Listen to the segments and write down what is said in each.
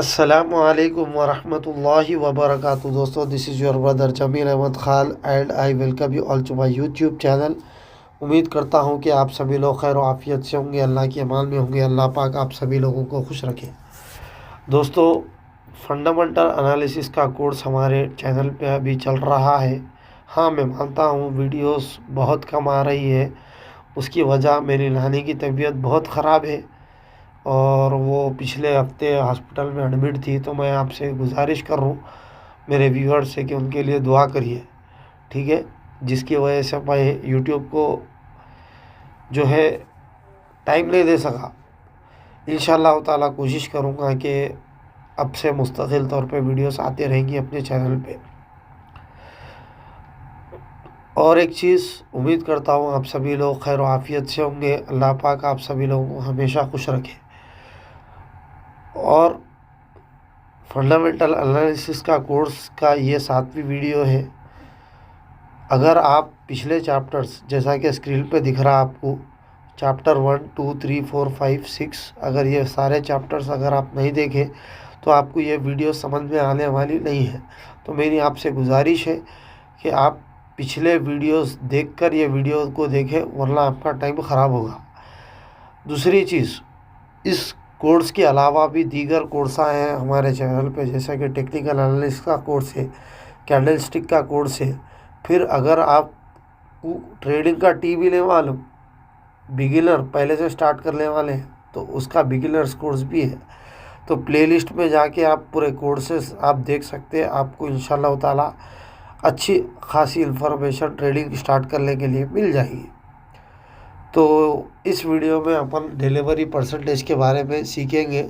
अस्सलामुअलैकुम वरहमतुल्लाहि वबरकातुहू। दोस्तों, this is your brother Jamil Ahmad Khan and I welcome you all to my YouTube channel. उम्मीद करता हूँ कि आप सभी लोग खैर आफियत से होंगे, अल्लाह के अमान में होंगे। अल्लाह पाक आप सभी लोगों को खुश रखे। दोस्तों, फंडामेंटल एनालिसिस का कोर्स हमारे चैनल पे अभी चल रहा है। हाँ, मैं मानता हूँ वीडियोस बहुत कम आ रही है। उसकी वजह मेरी नानी की तबीयत बहुत ख़राब है और वो पिछले हफ्ते हॉस्पिटल में एडमिट थी। तो मैं आपसे गुजारिश कर रहा हूँ मेरे व्यूअर्स से कि उनके लिए दुआ करिए, ठीक है। जिसकी वजह से मैं यूट्यूब को जो है टाइम नहीं दे सका। इंशाअल्लाह ताला कोशिश करूँगा कि अब से मुस्तकिल तौर पे वीडियोस आते रहेंगी अपने चैनल पे। और एक चीज़, उम्मीद करता हूँ आप सभी लोग खैर आफियत से होंगे। अल्लाह पाक आप सभी लोगों को हमेशा खुश रखे। और फंडामेंटल एनालिसिस का कोर्स का ये 7वीं वीडियो है। अगर आप पिछले चैप्टर्स, जैसा कि स्क्रीन पे दिख रहा है आपको, चैप्टर 1, 2, 3, 4, 5, 6, अगर ये सारे चैप्टर्स अगर आप नहीं देखें तो आपको ये वीडियो समझ में आने वाली नहीं है। तो मेरी आपसे गुजारिश है कि आप पिछले वीडियोस देखकर ये वीडियो को देखें, वरना आपका टाइम ख़राब होगा। दूसरी चीज़, इस कोर्स के अलावा भी दीगर कोर्स हैं हमारे चैनल पे, जैसा कि टेक्निकल एनालिसिस का कोर्स है, कैंडलस्टिक का कोर्स है। फिर अगर आप ट्रेडिंग का टी भी ले मालूम, बिगिनर पहले से स्टार्ट करने वाले हैं, तो उसका बिगिनर्स कोर्स भी है। तो प्लेलिस्ट में जाके आप पूरे कोर्सेस आप देख सकते हैं। आपको इंशाल्लाह ताला अच्छी खासी इंफॉर्मेशन ट्रेडिंग स्टार्ट करने के लिए मिल जाएगी। तो इस वीडियो में अपन डिलीवरी परसेंटेज के बारे में सीखेंगे,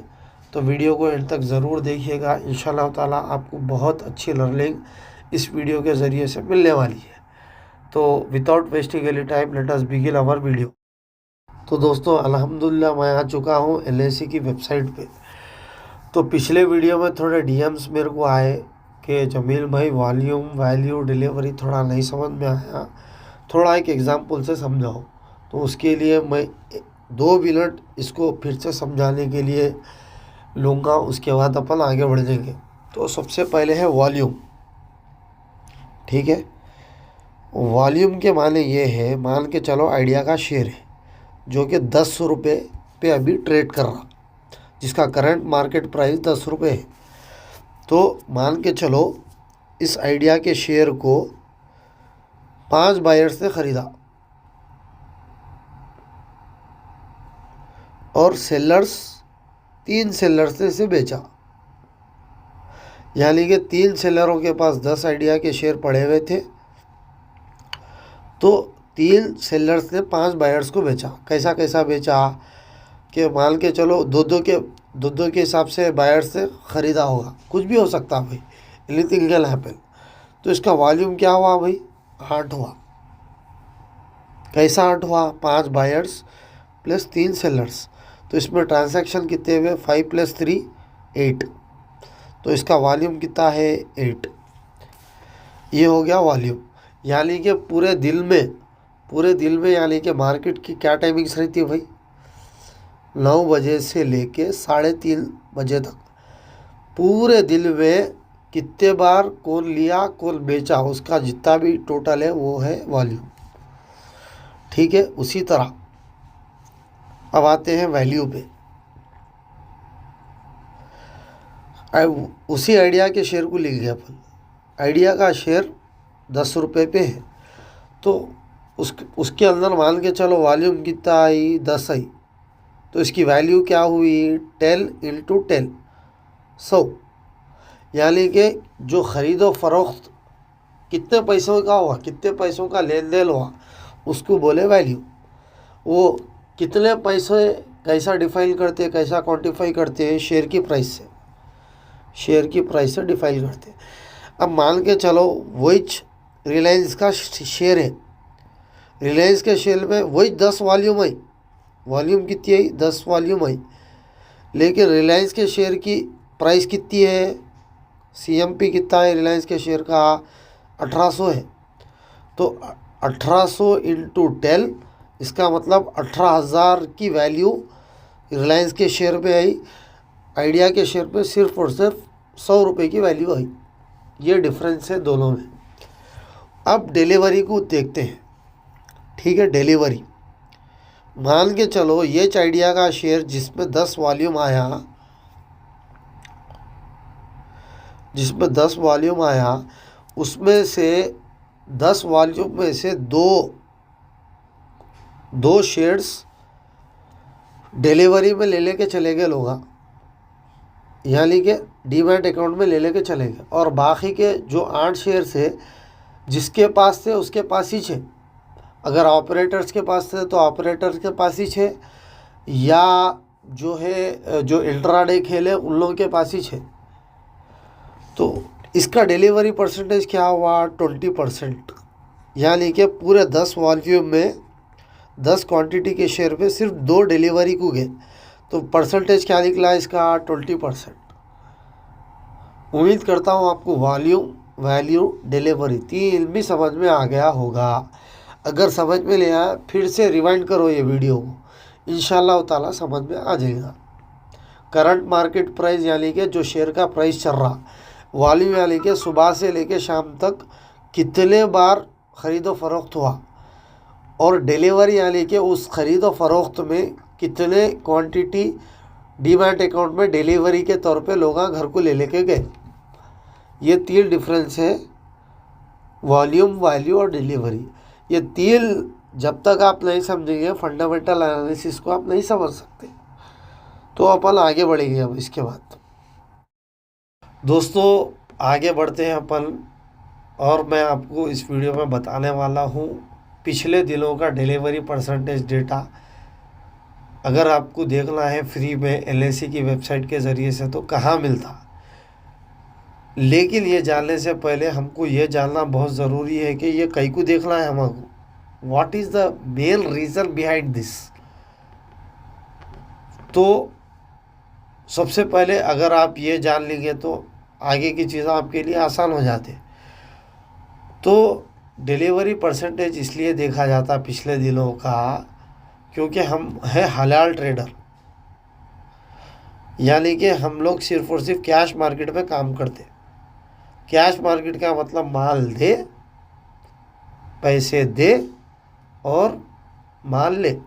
तो वीडियो को एंड तक ज़रूर देखिएगा। इंशाल्लाह ताला आपको बहुत अच्छी लर्निंग इस वीडियो के ज़रिए से मिलने वाली है। तो without wasting any time let us begin our video. तो दोस्तों, अल्हम्दुलिल्लाह मैं आ चुका हूँ LIC की वेबसाइट पे। तो पिछले वीडियो में थोड़े DMs मेरे को आए कि जमील भाई वॉल्यूम वैल्यू डिलीवरी थोड़ा नहीं समझ में आया, थोड़ा एक एग्ज़ाम्पल से समझाओ। तो उसके लिए मैं 2 मिनट इसको फिर से समझाने के लिए लूँगा, उसके बाद अपन आगे बढ़ जाएंगे। तो सबसे पहले है वॉल्यूम, ठीक है। वॉल्यूम के माने ये है, मान के चलो आइडिया का शेयर है जो कि 10 रुपये पे अभी ट्रेड कर रहा, जिसका करंट मार्केट प्राइस 10 रुपये है। तो मान के चलो इस आइडिया के शेयर को 5 बायर्स ने ख़रीदा और सेलर्स 3 सेलर्स ने इसे बेचा, यानी कि 3 सेलरों के पास 10 आइडिया के शेयर पड़े हुए थे। तो 3 सेलर्स ने 5 बायर्स को बेचा। कैसा कैसा बेचा कि मान के चलो दो दो के हिसाब से बायर्स से ख़रीदा होगा, कुछ भी हो सकता भाई, एनीथिंग कैन हैपन। तो इसका वॉल्यूम क्या हुआ भाई? 8 हुआ। कैसा 8 हुआ? 5 बायर्स प्लस 3 सेलर्स। तो इसमें ट्रांजैक्शन कितने हुए? 5 + 3 8। तो इसका वॉल्यूम कितना है? 8। ये हो गया वॉल्यूम। यानी कि पूरे दिन में यानी कि मार्केट की क्या टाइमिंग्स रहती है भाई? 9 बजे से लेके 3:30 बजे तक पूरे दिन में कितने बार कौन लिया कौन बेचा, उसका जितना भी टोटल है वो है वॉल्यूम, ठीक है। उसी तरह अब आते हैं वैल्यू पे। अब उसी आइडिया के शेयर को लिख गया अपन। आइडिया का शेयर 10 रुपये पे है, तो उसके अंदर मान के चलो वॉल्यूम कितना आई? 10 आई। तो इसकी वैल्यू क्या हुई? 10 × 10 100। यानी कि जो ख़रीदो फरोख्त कितने पैसों का हुआ, कितने पैसों का लेन देन हुआ, उसको बोले वैल्यू। वो कितने पैसे कैसा डिफाइन करते हैं, कैसा क्वांटिफाई करते हैं? शेयर की प्राइस से डिफाइन करते हैं। अब मान के चलो वही रिलायंस का शेयर है, रिलायंस के शेयर में वही 10 वॉल्यूम आई। वॉल्यूम कितनी आई? 10 वॉल्यूम आई। लेकिन रिलायंस के शेयर की प्राइस कितनी है? CMP कितना है रिलायंस के शेयर का? 1800 है। तो 1800 × 10, इसका मतलब 18,000 की वैल्यू रिलायंस के शेयर पे आई। आइडिया के शेयर पे सिर्फ और सिर्फ 100 रुपये की वैल्यू आई। ये डिफरेंस है दोनों में। अब डिलीवरी को देखते हैं। ठीक है, डिलीवरी मान के चलो ये आइडिया का शेयर जिसमें 10 वॉल्यूम आया, उसमें से 10 वॉल्यूम में से दो शेयर्स डिलीवरी में ले लेके चले गए लोग, यानी कि डीमैट अकाउंट में ले लेके चले गए, और बाकी के जो 8 शेयर्स है जिसके पास थे उसके पास ही थे। अगर ऑपरेटर्स के पास थे तो ऑपरेटर्स के पास ही थे, या जो है जो इंट्राडे खेले उन लोगों के पास ही थे। तो इसका डिलीवरी परसेंटेज क्या हुआ? 20%, यानी कि पूरे 10 वॉल्यूम में 10 क्वांटिटी के शेयर पे सिर्फ 2 डिलीवरी को गए। तो परसेंटेज क्या निकला इसका? 20%। उम्मीद करता हूँ आपको वॉल्यूम, वैल्यू, डिलीवरी 3 भी समझ में आ गया होगा। अगर समझ में नहीं आया फिर से रिवाइंड करो ये वीडियो को, इंशाल्लाह ताला समझ में आ जाएगा। करंट मार्केट प्राइस यानी कि जो शेयर का प्राइस चल रहा, वॉल्यूम यानी कि सुबह से लेके शाम तक कितने बार ख़रीदो फरोख्त हुआ, और डिलीवरी यानी कि उस ख़रीदो फरोख्त में कितने क्वांटिटी डीमैट अकाउंट में डिलीवरी के तौर पे लोग घर को ले लेके गए। ये 3 डिफरेंस है, वॉल्यूम, वैल्यू और डिलीवरी। ये 3 जब तक आप नहीं समझेंगे फंडामेंटल एनालिसिस को आप नहीं समझ सकते। तो अपन आगे बढ़ेंगे अब इसके बाद। दोस्तों आगे बढ़ते हैं अपन, और मैं आपको इस वीडियो में बताने वाला हूँ पिछले दिनों का डिलीवरी परसेंटेज डेटा। अगर आपको देखना है फ्री में एलआईसी की वेबसाइट के ज़रिए से तो कहाँ मिलता, लेकिन ये जानने से पहले हमको ये जानना बहुत ज़रूरी है कि ये कई को देखना है हमको, what is the main reason behind this. तो सबसे पहले अगर आप ये जान लेंगे तो आगे की चीज़ें आपके लिए आसान हो जाते। तो डिलीवरी परसेंटेज इसलिए देखा जाता पिछले दिनों का क्योंकि हम है हलाल ट्रेडर, यानी कि हम लोग सिर्फ और सिर्फ कैश मार्केट में काम करते। कैश मार्केट का मतलब माल दे, पैसे दे और माल ले,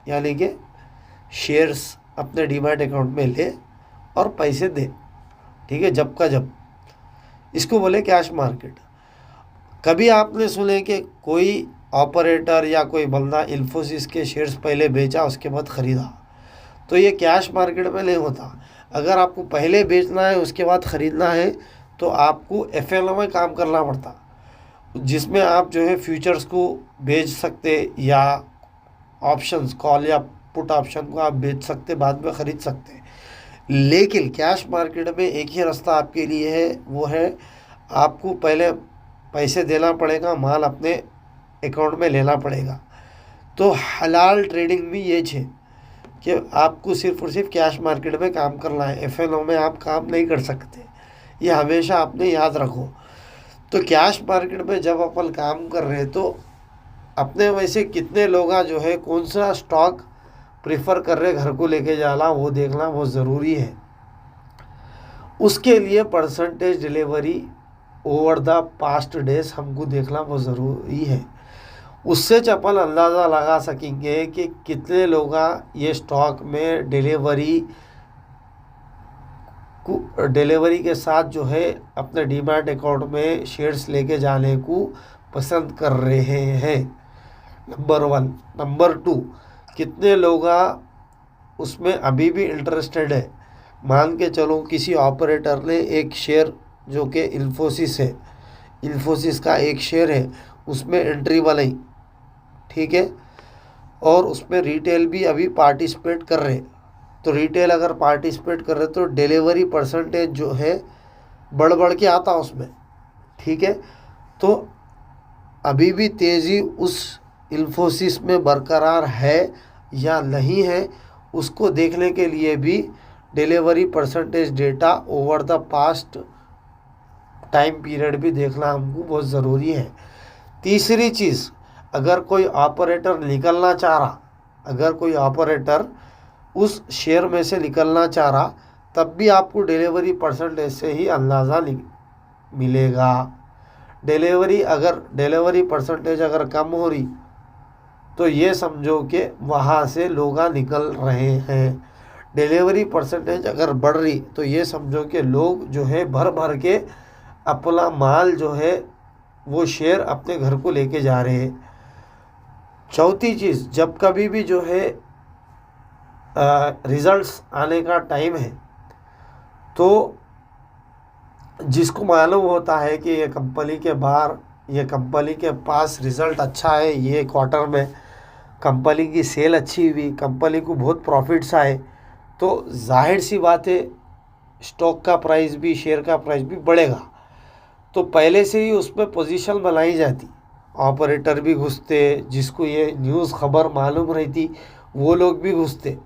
यानी कि शेयर्स अपने डीमैट अकाउंट में ले और पैसे दे। ठीक है, जब का जब, इसको बोले कैश मार्केट। कभी आपने सुने कि कोई ऑपरेटर या कोई बंदा इन्फोसिस के शेयर्स पहले बेचा उसके बाद ख़रीदा? तो ये कैश मार्केट में नहीं होता। अगर आपको पहले बेचना है उसके बाद ख़रीदना है तो आपको एफएनओ में काम करना पड़ता, जिसमें आप जो है फ्यूचर्स को बेच सकते या ऑप्शंस, कॉल या पुट ऑप्शन को आप बेच सकते, बाद में ख़रीद सकते। लेकिन कैश मार्केट में एक ही रास्ता आपके लिए है, वो है आपको पहले पैसे देना पड़ेगा, माल अपने अकाउंट में लेना पड़ेगा। तो हलाल ट्रेडिंग भी ये है कि आपको सिर्फ और सिर्फ कैश मार्केट में काम करना है, एफएनओ में आप काम नहीं कर सकते। ये हमेशा आपने याद रखो। तो कैश मार्केट में जब अपन काम कर रहे हैं तो अपने वैसे कितने लोग जो है कौन सा स्टॉक प्रेफर कर रहे घर को लेके जाना, वो देखना बहुत ज़रूरी है। उसके लिए percentage delivery over the past days हमको देखना बहुत ज़रूरी है। उससे अपन अंदाज़ा लगा सकेंगे कि कितने लोग ये स्टॉक में डिलीवरी के साथ जो है अपने डीमैट अकाउंट में शेयर्स लेके जाने को पसंद कर रहे हैं, नंबर 1। नंबर 2, कितने लोग उसमें अभी भी इंटरेस्टेड है। मान के चलो किसी ऑपरेटर ने एक शेयर जो कि इन्फोसिस है, इन्फोसिस का एक शेयर है, उसमें एंट्री बनाई, ठीक है, और उसमें रिटेल भी अभी पार्टिसिपेट कर रहे। तो रिटेल अगर पार्टिसिपेट कर रहे तो डिलीवरी परसेंटेज जो है बढ़ के आता उसमें। ठीक है, तो अभी भी तेज़ी उस इन्फोसिस में बरकरार है या नहीं है, उसको देखने के लिए भी delivery percentage data over the past time period भी देखना हमको बहुत ज़रूरी है। तीसरी चीज़, अगर कोई ऑपरेटर निकलना चाह रहा, अगर कोई ऑपरेटर उस शेयर में से निकलना चाह रहा तब भी आपको डिलीवरी परसेंटेज से ही अंदाज़ा मिलेगा। अगर डिलीवरी परसेंटेज अगर कम हो रही तो ये समझो कि वहाँ से लोग निकल रहे हैं। डिलीवरी परसेंटेज अगर बढ़ रही तो ये समझो कि लोग जो है भर भर के अपना माल जो है वो शेयर अपने घर को लेके जा रहे हैं। चौथी चीज़, जब कभी भी जो है रिजल्ट्स आने का टाइम है तो जिसको मालूम होता है कि ये कंपनी के पास रिज़ल्ट अच्छा है, ये क्वार्टर में कंपनी की सेल अच्छी हुई, कंपनी को बहुत प्रॉफिट्स आए, तो जाहिर सी बात है स्टॉक का प्राइस भी, शेयर का प्राइस भी बढ़ेगा। तो पहले से ही उसमें पोजीशन बनाई जाती, ऑपरेटर भी घुसते, जिसको ये न्यूज़ खबर मालूम रहती वो लोग भी घुसते।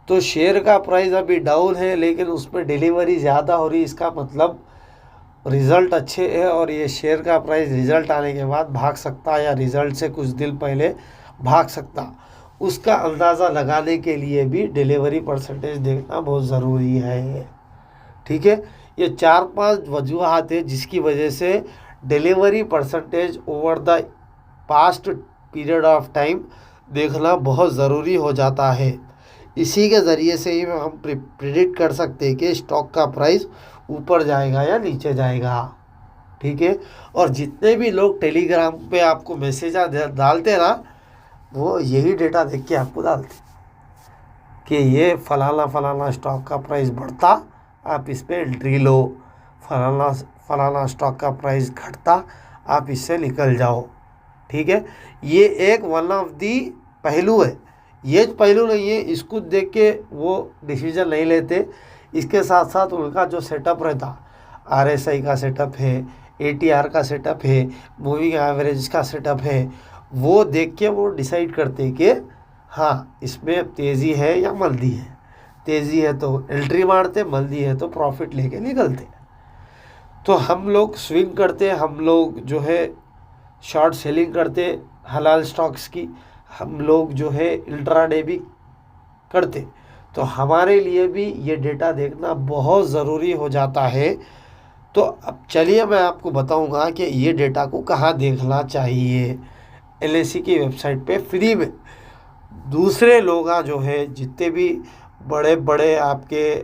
तो शेयर का प्राइस अभी डाउन है लेकिन उसमें डिलीवरी ज़्यादा हो रही, इसका मतलब रिज़ल्ट अच्छे है और ये शेयर का प्राइस रिज़ल्ट आने के बाद भाग सकता या रिज़ल्ट से कुछ दिन पहले भाग सकता। उसका अंदाज़ा लगाने के लिए भी डिलीवरी परसेंटेज देखना बहुत ज़रूरी है। ठीक है, ये 4-5 वजूहात है जिसकी वजह से delivery percentage over the past period of time देखना बहुत ज़रूरी हो जाता है। इसी के ज़रिए से ही हम प्रिडिक्ट कर सकते हैं कि स्टॉक का प्राइस ऊपर जाएगा या नीचे जाएगा। ठीक है, और जितने भी लोग टेलीग्राम पे आपको मैसेज डालते ना, वो यही डेटा देख के आपको डालते कि ये फलाना स्टॉक का प्राइस बढ़ता, आप इस पर एंट्री लो, फलाना स्टॉक का प्राइस घटता, आप इससे निकल जाओ। ठीक है, ये एक वन ऑफ दी पहलू है, ये पहलू नहीं है, इसको देख के वो डिसीजन नहीं लेते। इसके साथ साथ उनका जो सेटअप रहता, RSI का सेटअप है, ATR का सेटअप है, मूविंग एवरेज का सेटअप है, वो देख के वो डिसाइड करते कि हाँ इसमें तेज़ी है या मंदी है। तेज़ी है तो एंट्री मारते, मंदी है तो प्रॉफिट लेके निकलते। तो हम लोग स्विंग करते, हम लोग जो है शॉर्ट सेलिंग करते हलाल स्टॉक्स की, हम लोग जो है इंट्राडे भी करते। तो हमारे लिए भी ये डेटा देखना बहुत ज़रूरी हो जाता है। तो अब चलिए मैं आपको बताऊंगा कि ये डेटा को कहाँ देखना चाहिए। LIC की वेबसाइट पे फ्री में दूसरे लोग जो है, जितने भी बड़े बड़े आपके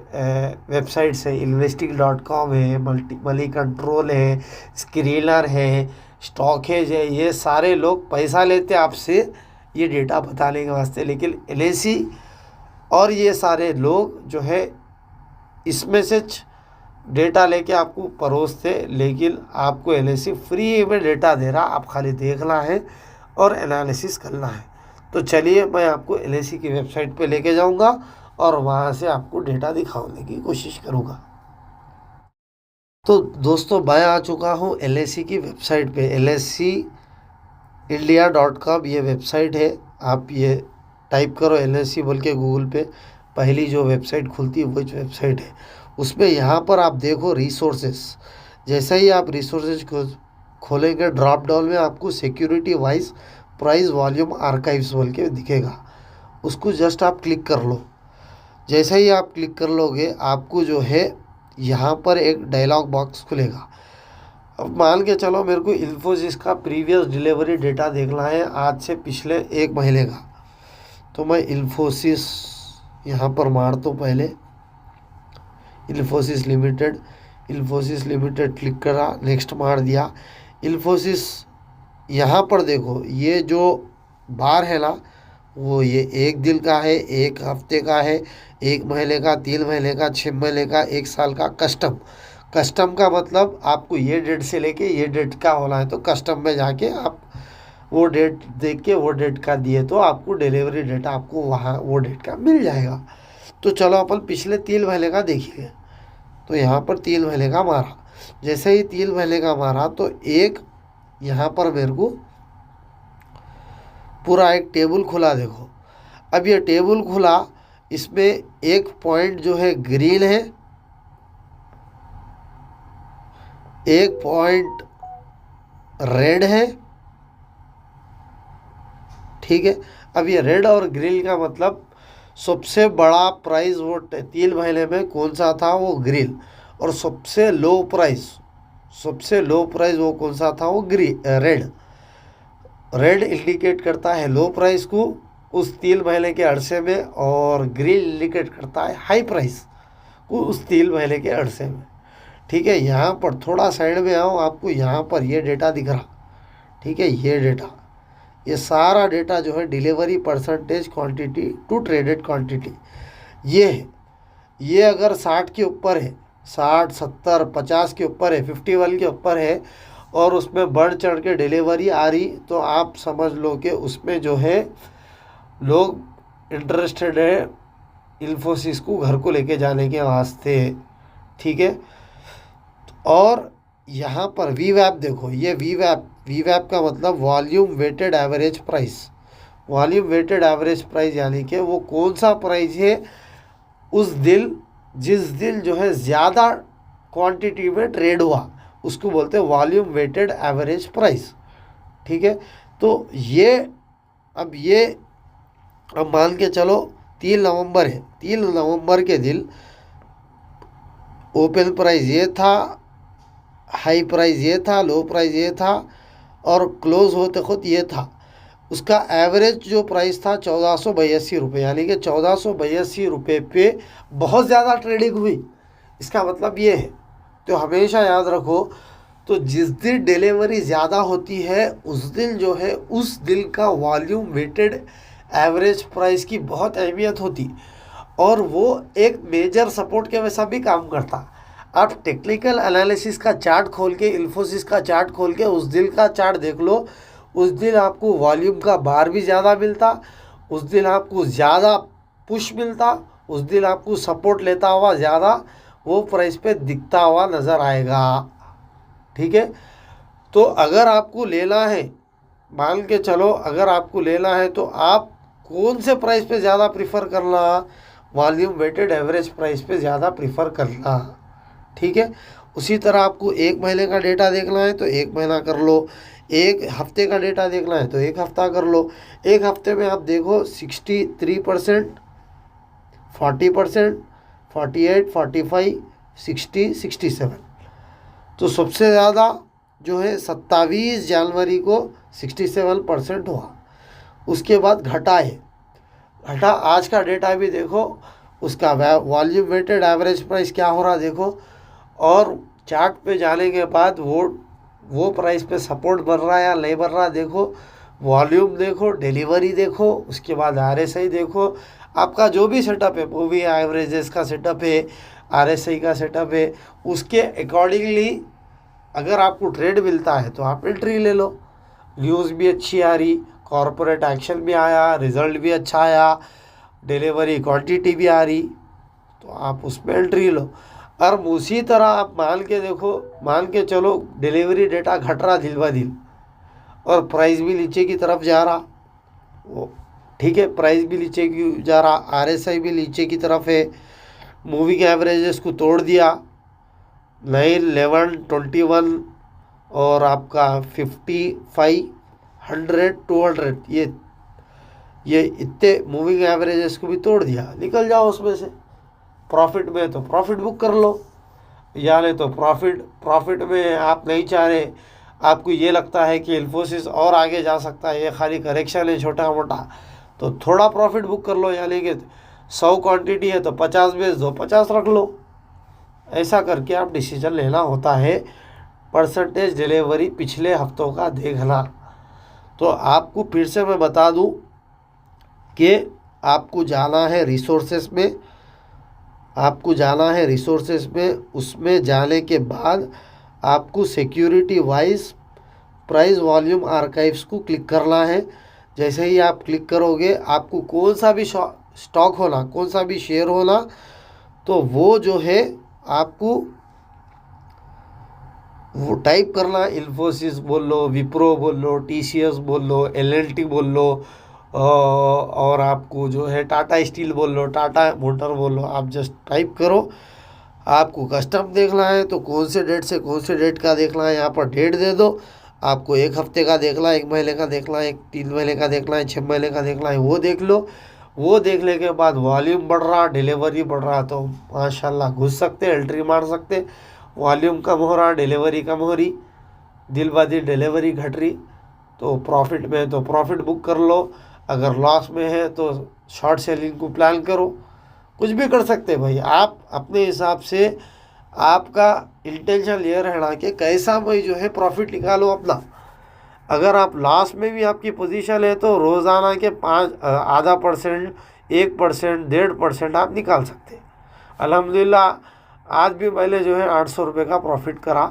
वेबसाइट्स है, investing.com है, मनी कंट्रोल है, स्क्रीनर है, स्टॉकेज है, ये सारे लोग पैसा लेते आपसे ये डेटा बताने के वास्ते। लेकिन LIC और ये सारे लोग जो है इसमें से डेटा लेके आपको परोसते, लेकिन आपको LIC फ्री में डेटा दे रहा, आप खाली देखना है और एनालिसिस करना है। तो चलिए मैं आपको LIC की वेबसाइट पे लेके जाऊंगा और वहाँ से आपको डेटा दिखाने की कोशिश करूँगा। तो दोस्तों मैं आ चुका हूँ LIC की वेबसाइट पे। LICindia.com ये वेबसाइट है। आप ये टाइप करो LIC बोल के गूगल पे, पहली जो वेबसाइट खुलती है वो वेबसाइट है। उसमें यहाँ पर आप देखो रिसोर्सेस, जैसे ही आप रिसोर्सेज खोलेंगे ड्रॉप डाउन में आपको security wise price volume archives बोल के दिखेगा, उसको जस्ट आप क्लिक कर लो। जैसे ही आप क्लिक कर लोगे आपको जो है यहाँ पर एक डायलॉग बॉक्स खुलेगा। अब मान के चलो मेरे को इन्फोसिस का प्रीवियस डिलीवरी डेटा देखना है आज से पिछले 1 महीने का, तो मैं इन्फोसिस यहाँ पर मार तो पहले इन्फोसिस लिमिटेड क्लिक करा, नेक्स्ट मार दिया। इन्फोसिस यहाँ पर देखो ये जो बार है ना, वो ये 1 दिन का है, 1 हफ्ते का है, 1 महीने का, 3 महीने का, 6 महीने का, 1 साल का। कस्टम का मतलब आपको ये डेट से लेके ये डेट का होना है, तो कस्टम में जाके आप वो डेट देख के वो डेट का दिए तो आपको डिलीवरी डेटा आपको वहाँ वो डेट का मिल जाएगा। तो चलो अपन पिछले 3 महीने का देखिए। तो यहाँ पर 3 महीने का मारा, जैसे ही 3 महीने का मारा तो एक यहाँ पर मेरे को पूरा एक टेबल खुला। देखो अब ये टेबल खुला, इसमें एक पॉइंट जो है ग्रीन है, एक पॉइंट रेड है। ठीक है, अब ये रेड और ग्रीन का मतलब सबसे बड़ा प्राइस वो 3 महीने में कौन सा था, वो ग्रीन। और सबसे लो प्राइस वो कौन सा था, वो रेड। रेड इंडिकेट करता है लो प्राइस को उस 3 महीने के अरसे में, और ग्रीन इंडिकेट करता है हाई प्राइस को उस 3 महीने के अरसे में। ठीक है, यहाँ पर थोड़ा साइड में आओ, आपको यहाँ पर ये डेटा दिख रहा। ठीक है, ये डेटा, ये सारा डेटा जो है delivery percentage quantity to traded quantity ये है। ये अगर 60 के ऊपर है, 60, 70, 50 के ऊपर है, 51 के ऊपर है, और उसमें बढ़ चढ़ के डिलीवरी आ रही, तो आप समझ लो कि उसमें जो है लोग इंटरेस्टेड है इन्फोसिस को घर को लेके जाने के वास्ते। ठीक है, और यहाँ पर वीवैप देखो, ये वीवैप का मतलब volume weighted average price. Volume weighted average price यानी कि वो कौन सा प्राइस है जिस दिन जो है ज़्यादा क्वांटिटी में ट्रेड हुआ, उसको बोलते हैं वॉल्यूम वेटेड एवरेज प्राइस। ठीक है, तो ये अब मान के चलो 3 नवंबर है, 3 नवंबर के दिन ओपन प्राइस ये था, हाई प्राइस ये था, लो प्राइस ये था, और क्लोज होते खुद ये था। उसका एवरेज जो प्राइस था 1482 रुपये, यानी कि 1482 रुपये पे बहुत ज़्यादा ट्रेडिंग हुई। इसका मतलब ये है, तो हमेशा याद रखो, तो जिस दिन डिलीवरी ज़्यादा होती है उस दिन जो है उस दिन का वॉल्यूम वेटेड एवरेज प्राइस की बहुत अहमियत होती, और वो एक मेजर सपोर्ट के वैसा भी काम करता। आप टेक्निकल एनालिसिस का चार्ट खोल के, इन्फोसिस का चार्ट खोल के उस दिन का चार्ट देख लो, उस दिन आपको वॉल्यूम का बार भी ज़्यादा मिलता, उस दिन आपको ज़्यादा पुश मिलता, उस दिन आपको सपोर्ट लेता हुआ ज़्यादा वो प्राइस पे दिखता हुआ नज़र आएगा। ठीक है, तो अगर आपको लेना है, मान के चलो अगर आपको लेना है, तो आप कौन से प्राइस पे ज़्यादा प्रीफर करना, वॉल्यूम वेटेड एवरेज प्राइस पे ज़्यादा प्रीफर करना। ठीक है, उसी तरह आपको 1 महीने का डेटा देखना है तो 1 महीना कर लो, 1 हफ्ते का डेटा देखना है तो 1 हफ्ता कर लो। 1 हफ्ते में आप देखो 63%, 40%, 48, 45, 60, 67। तो सबसे ज़्यादा जो है 27 जनवरी को 67% हुआ। उसके बाद घटा आज का डेटा भी देखो, उसका वॉल्यूम वेटेड एवरेज प्राइस क्या हो रहा देखो, और चार्ट पे जाने के बाद वो प्राइस पे सपोर्ट बन रहा है या नहीं बन रहा देखो, वॉल्यूम देखो, डिलीवरी देखो, उसके बाद RSI देखो। आपका जो भी सेटअप है, मूवी एवरेजेस का सेटअप है, RSI का सेटअप है, उसके अकॉर्डिंगली अगर आपको ट्रेड मिलता है तो आप एंट्री ले लो। न्यूज़ भी अच्छी आ रही, कॉरपोरेट एक्शन भी आया, रिज़ल्ट भी अच्छा आया, डिलीवरी क्वांटिटी भी आ रही, तो आप उसमें एंट्री लो। और उसी तरह आप मान के देखो, मान के चलो डिलीवरी डेटा घट रहा दिन ब दिन, और प्राइस भी नीचे की तरफ जा रहा, वो ठीक है, प्राइस भी नीचे की जा रहा, RSI भी नीचे की तरफ है, मूवी के एवरेजेस को तोड़ दिया, 9, 11, 21 और आपका 55, 100, 200, ये इतने मूविंग एवरेजेस को भी तोड़ दिया। निकल जाओ उसमें से, प्रॉफिट में तो प्रॉफिट बुक कर लो, या नहीं तो प्रॉफिट में आप नहीं चाह रहे, आपको ये लगता है कि इन्फोसिस और आगे जा सकता है, ये खाली करेक्शन है छोटा मोटा, तो थोड़ा प्रॉफिट बुक कर लो, यानी कि 100 क्वांटिटी है तो 50 बेच दो, 50 रख लो। ऐसा करके आप डिसीजन लेना होता है। परसेंटेज डिलीवरी पिछले हफ्तों का देखना। तो आपको फिर से मैं बता दूं कि आपको जाना है रिसोर्सेस में, उसमें जाने के बाद आपको security wise price volume archives को क्लिक करना है। जैसे ही आप क्लिक करोगे, आपको कौन सा भी स्टॉक होना, कौन सा भी शेयर होना, तो वो जो है आपको वो टाइप करना, इन्फोसिस बोल लो, विप्रो बोल लो, TCS बोल लो, LLT बोल लो, और आपको जो है टाटा स्टील बोल लो, टाटा मोटर बोल लो, आप जस्ट टाइप करो। आपको कस्टम देखना है तो कौन से डेट से कौन से डेट का देखना है, यहाँ पर डेट दे दो। आपको 1 हफ्ते का देखना है, 1 महीने का देखना है, 3 महीने का देखना है, 6 महीने का देखना है, वो देख लो। वो देखने के बाद वॉल्यूम बढ़ रहा, डिलीवरी बढ़ रहा, तो माशाल्लाह घुस सकते, एंट्री मार सकते। वॉल्यूम कम हो रहा, डिलीवरी कम हो रही, दिल ब दिल डिलीवरी घट रही, तो प्रॉफिट में है तो प्रॉफिट बुक कर लो, अगर लॉस में है तो शॉर्ट सेलिंग को प्लान करो। कुछ भी कर सकते भाई, आप अपने हिसाब से। आपका इंटेंशन ये रहना कि कैसा भाई जो है प्रॉफिट निकालो अपना। अगर आप लॉस में भी आपकी पोजीशन है तो रोज़ाना के 0.5%, 1%, 1.5% आप निकाल सकते हैं। अल्हम्दुलिल्लाह आज भी मैंने जो है 800 रुपये का प्रॉफिट करा।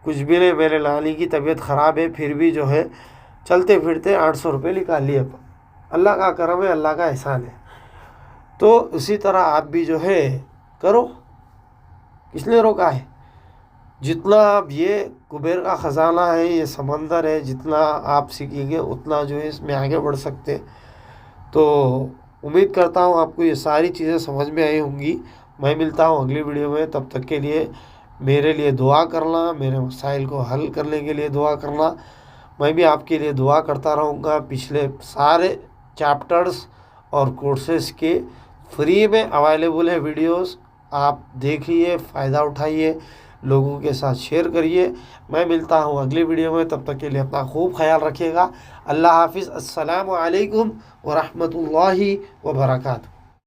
कुछ भी नहीं, मेरे नानी की तबीयत ख़राब है, फिर भी जो है चलते फिरते 800 रुपये निकाल लिए। अल्लाह का करम है, अल्लाह का एहसान है। तो उसी तरह आप भी जो है करो, किसने रोका है। जितना आप, ये कुबेर का ख़जाना है, ये समंदर है, जितना आप सीखेंगे उतना जो है इसमें आगे बढ़ सकते। तो उम्मीद करता हूँ आपको ये सारी चीज़ें समझ में आई होंगी। मैं मिलता हूँ अगली वीडियो में, तब तक के लिए मेरे लिए दुआ करना, मेरे मसाइल को हल करने के लिए दुआ करना। मैं भी आपके लिए दुआ करता रहूँगा। पिछले सारे चैप्टर्स और कोर्सेज़ के फ्री में अवेलेबल है वीडियोस, आप देखिए, फ़ायदा उठाइए, लोगों के साथ शेयर करिए। मैं मिलता हूँ अगली वीडियो में, तब तक के लिए अपना खूब ख्याल रखिएगा। अल्लाह हाफिज़। अस्सलामु अलैकुम व रहमतुल्लाहि व बरकातहू।